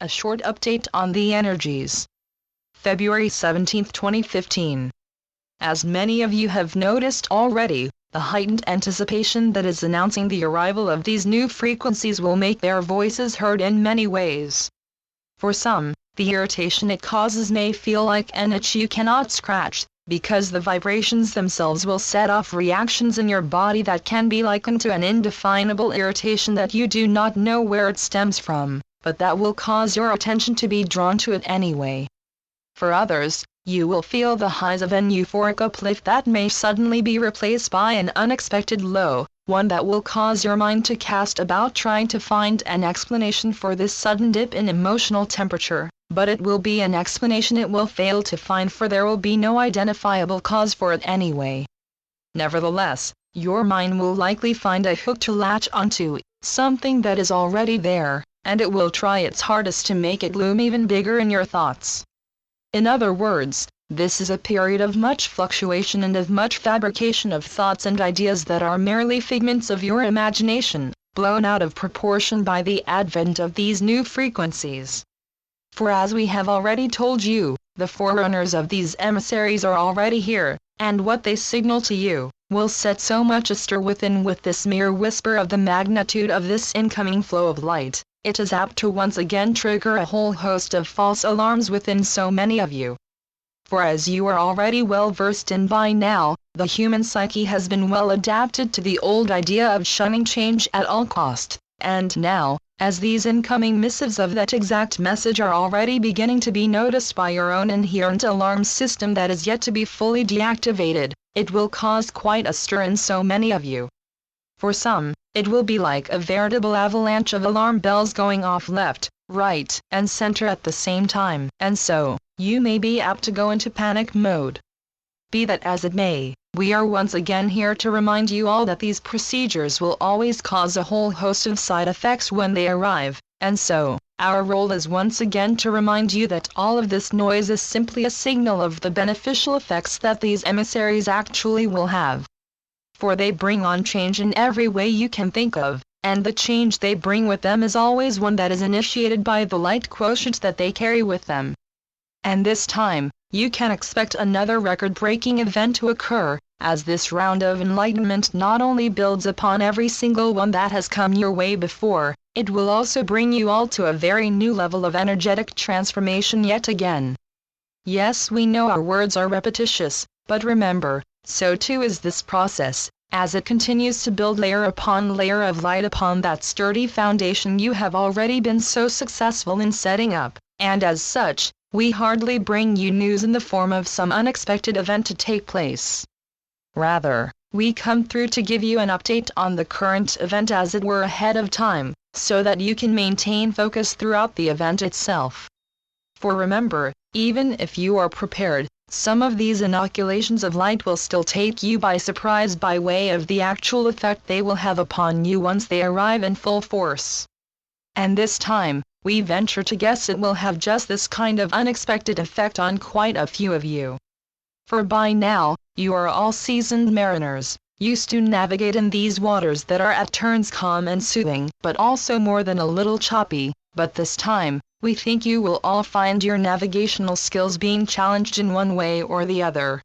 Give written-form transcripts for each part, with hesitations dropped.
A short update on the energies. February 17, 2015. As many of you have noticed already, the heightened anticipation that is announcing the arrival of these new frequencies will make their voices heard in many ways. For some, the irritation it causes may feel like an itch you cannot scratch, because the vibrations themselves will set off reactions in your body that can be likened to an indefinable irritation that you do not know where it stems from, but that will cause your attention to be drawn to it anyway. For others, you will feel the highs of an euphoric uplift that may suddenly be replaced by an unexpected low, one that will cause your mind to cast about trying to find an explanation for this sudden dip in emotional temperature, but it will be an explanation it will fail to find, for there will be no identifiable cause for it anyway. Nevertheless, your mind will likely find a hook to latch onto, something that is already there, and it will try its hardest to make it loom even bigger in your thoughts. In other words, this is a period of much fluctuation and of much fabrication of thoughts and ideas that are merely figments of your imagination, blown out of proportion by the advent of these new frequencies. For as we have already told you, the forerunners of these emissaries are already here, and what they signal to you will set so much astir within with this mere whisper of the magnitude of this incoming flow of light. It is apt to once again trigger a whole host of false alarms within so many of you. For as you are already well versed in by now, the human psyche has been well adapted to the old idea of shunning change at all cost, and now, as these incoming missives of that exact message are already beginning to be noticed by your own inherent alarm system that is yet to be fully deactivated, it will cause quite a stir in so many of you. For some, it will be like a veritable avalanche of alarm bells going off left, right, and center at the same time, and so, you may be apt to go into panic mode. Be that as it may, we are once again here to remind you all that these procedures will always cause a whole host of side effects when they arrive, and so, our role is once again to remind you that all of this noise is simply a signal of the beneficial effects that these emissaries actually will have. For they bring on change in every way you can think of, and the change they bring with them is always one that is initiated by the light quotient that they carry with them. And this time, you can expect another record-breaking event to occur, as this round of enlightenment not only builds upon every single one that has come your way before, it will also bring you all to a very new level of energetic transformation yet again. Yes, we know our words are repetitious, but remember, so too is this process, as it continues to build layer upon layer of light upon that sturdy foundation you have already been so successful in setting up, and as such, we hardly bring you news in the form of some unexpected event to take place. Rather, we come through to give you an update on the current event as it were ahead of time, so that you can maintain focus throughout the event itself. For remember, even if you are prepared, some of these inoculations of light will still take you by surprise by way of the actual effect they will have upon you once they arrive in full force. And this time, we venture to guess it will have just this kind of unexpected effect on quite a few of you. For by now, you are all seasoned mariners, used to navigate in these waters that are at turns calm and soothing, but also more than a little choppy, but this time, we think you will all find your navigational skills being challenged in one way or the other.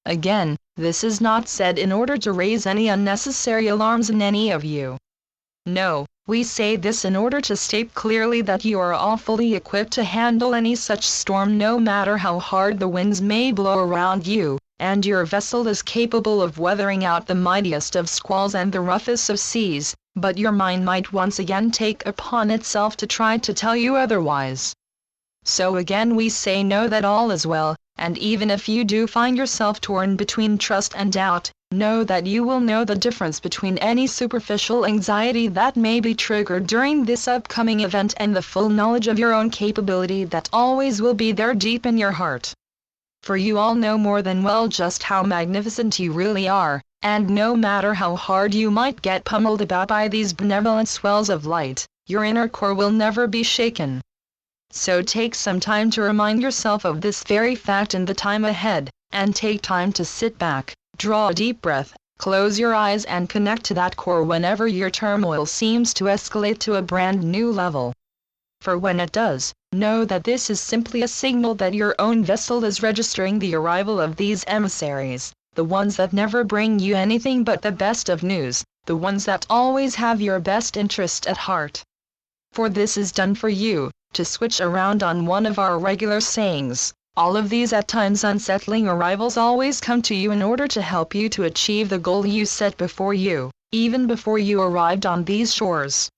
Again, this is not said in order to raise any unnecessary alarms in any of you. No, we say this in order to state clearly that you are all fully equipped to handle any such storm no matter how hard the winds may blow around you, and your vessel is capable of weathering out the mightiest of squalls and the roughest of seas, but your mind might once again take upon itself to try to tell you otherwise. So again we say know that all is well, and even if you do find yourself torn between trust and doubt, know that you will know the difference between any superficial anxiety that may be triggered during this upcoming event and the full knowledge of your own capability that always will be there deep in your heart. For you all know more than well just how magnificent you really are, and no matter how hard you might get pummeled about by these benevolent swells of light, your inner core will never be shaken. So take some time to remind yourself of this very fact in the time ahead, and take time to sit back, draw a deep breath, close your eyes and connect to that core whenever your turmoil seems to escalate to a brand new level. For when it does, know that this is simply a signal that your own vessel is registering the arrival of these emissaries, the ones that never bring you anything but the best of news, the ones that always have your best interest at heart. For this is done for you, to switch around on one of our regular sayings. All of these at times unsettling arrivals always come to you in order to help you to achieve the goal you set before you, even before you arrived on these shores.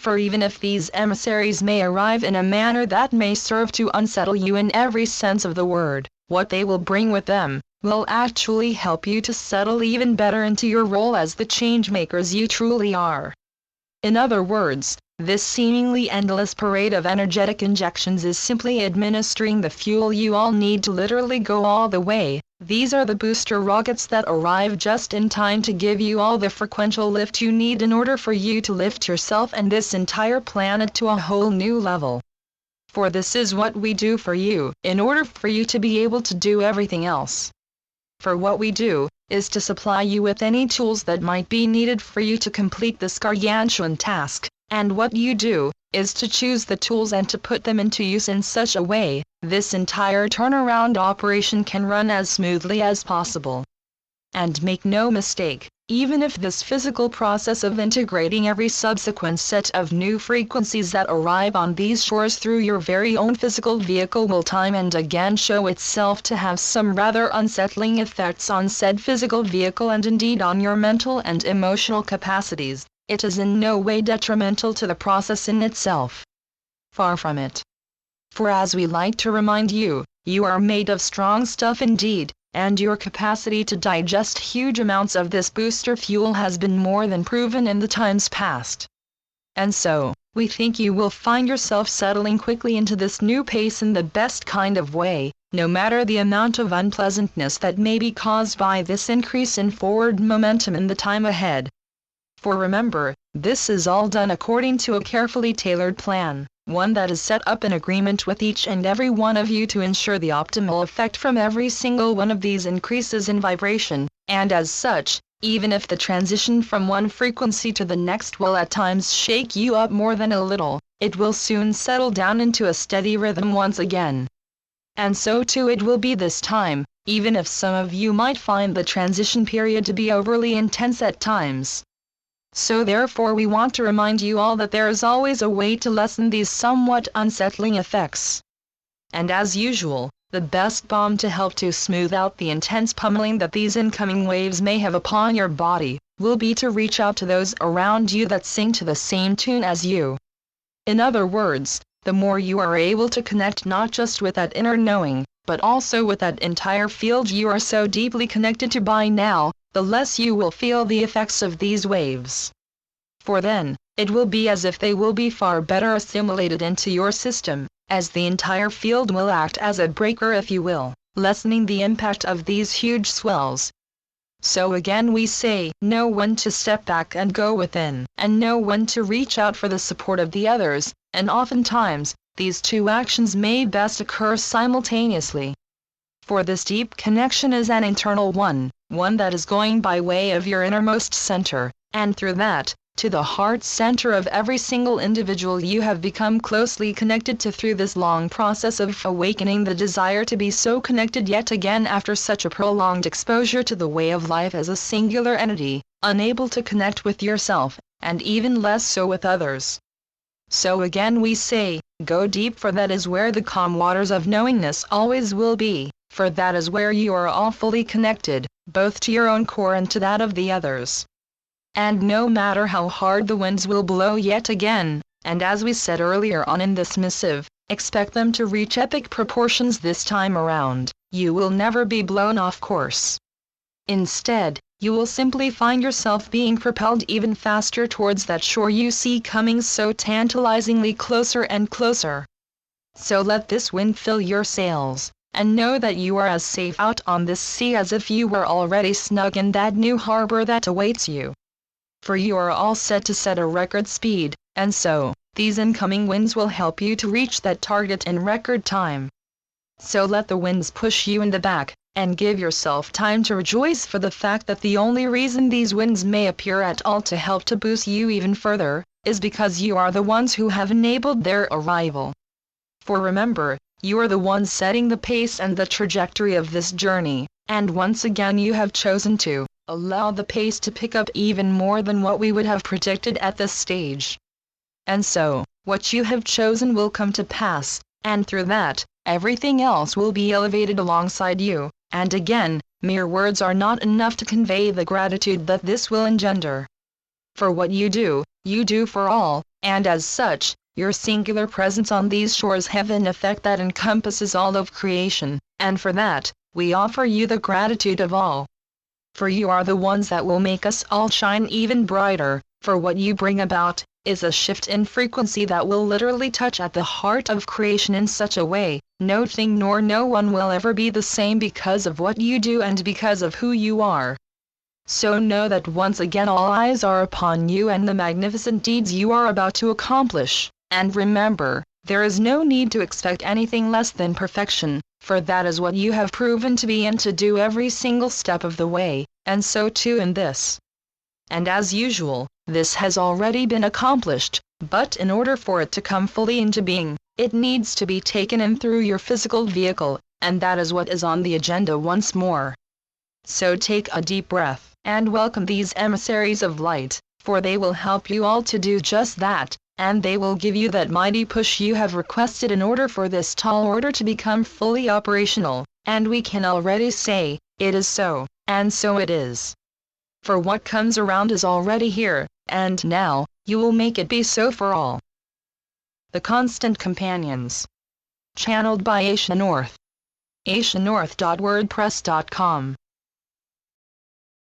For even if these emissaries may arrive in a manner that may serve to unsettle you in every sense of the word, what they will bring with them will actually help you to settle even better into your role as the change makers you truly are. In other words, this seemingly endless parade of energetic injections is simply administering the fuel you all need to literally go all the way. These are the booster rockets that arrive just in time to give you all the frequential lift you need in order for you to lift yourself and this entire planet to a whole new level. For this is what we do for you, in order for you to be able to do everything else. For what we do is to supply you with any tools that might be needed for you to complete this gargantuan task, and what you do is to choose the tools and to put them into use in such a way, this entire turnaround operation can run as smoothly as possible. And make no mistake, even if this physical process of integrating every subsequent set of new frequencies that arrive on these shores through your very own physical vehicle will time and again show itself to have some rather unsettling effects on said physical vehicle and indeed on your mental and emotional capacities, it is in no way detrimental to the process in itself. Far from it. For as we like to remind you, you are made of strong stuff indeed, and your capacity to digest huge amounts of this booster fuel has been more than proven in the times past. And so, we think you will find yourself settling quickly into this new pace in the best kind of way, no matter the amount of unpleasantness that may be caused by this increase in forward momentum in the time ahead. For remember, this is all done according to a carefully tailored plan, one that is set up in agreement with each and every one of you to ensure the optimal effect from every single one of these increases in vibration, and as such, even if the transition from one frequency to the next will at times shake you up more than a little, it will soon settle down into a steady rhythm once again. And so too it will be this time, even if some of you might find the transition period to be overly intense at times. So therefore we want to remind you all that there is always a way to lessen these somewhat unsettling effects. And as usual, the best balm to help to smooth out the intense pummeling that these incoming waves may have upon your body, will be to reach out to those around you that sing to the same tune as you. In other words, the more you are able to connect not just with that inner knowing, but also with that entire field you are so deeply connected to by now, the less you will feel the effects of these waves. For then, it will be as if they will be far better assimilated into your system, as the entire field will act as a breaker if you will, lessening the impact of these huge swells. So again we say, know when to step back and go within, and know when to reach out for the support of the others, and oftentimes, these two actions may best occur simultaneously. For this deep connection is an internal one that is going by way of your innermost center, and through that, to the heart center of every single individual you have become closely connected to through this long process of awakening the desire to be so connected yet again after such a prolonged exposure to the way of life as a singular entity, unable to connect with yourself, and even less so with others. So again we say, go deep, for that is where the calm waters of knowingness always will be, for that is where you are all fully connected, both to your own core and to that of the others. And no matter how hard the winds will blow yet again, and as we said earlier on in this missive, expect them to reach epic proportions this time around, you will never be blown off course. Instead, you will simply find yourself being propelled even faster towards that shore you see coming so tantalizingly closer and closer. So let this wind fill your sails, and know that you are as safe out on this sea as if you were already snug in that new harbor that awaits you. For you are all set to set a record speed, and so, these incoming winds will help you to reach that target in record time. So let the winds push you in the back, and give yourself time to rejoice for the fact that the only reason these winds may appear at all to help to boost you even further, is because you are the ones who have enabled their arrival. For remember, you are the ones setting the pace and the trajectory of this journey, and once again you have chosen to allow the pace to pick up even more than what we would have predicted at this stage. And so, what you have chosen will come to pass, and through that, everything else will be elevated alongside you, and again, mere words are not enough to convey the gratitude that this will engender. For what you do for all, and as such, your singular presence on these shores have an effect that encompasses all of creation, and for that, we offer you the gratitude of all. For you are the ones that will make us all shine even brighter, for what you bring about is a shift in frequency that will literally touch at the heart of creation in such a way, no thing nor no one will ever be the same because of what you do and because of who you are. So know that once again all eyes are upon you and the magnificent deeds you are about to accomplish, and remember, there is no need to expect anything less than perfection, for that is what you have proven to be and to do every single step of the way, and so too in this. And as usual, this has already been accomplished, but in order for it to come fully into being, it needs to be taken in through your physical vehicle, and that is what is on the agenda once more. So take a deep breath, and welcome these emissaries of light, for they will help you all to do just that, and they will give you that mighty push you have requested in order for this tall order to become fully operational, and we can already say, it is so, and so it is. For what comes around is already here, and now, you will make it be so for all. The Constant Companions. Channeled by Asia North. asianorth.wordpress.com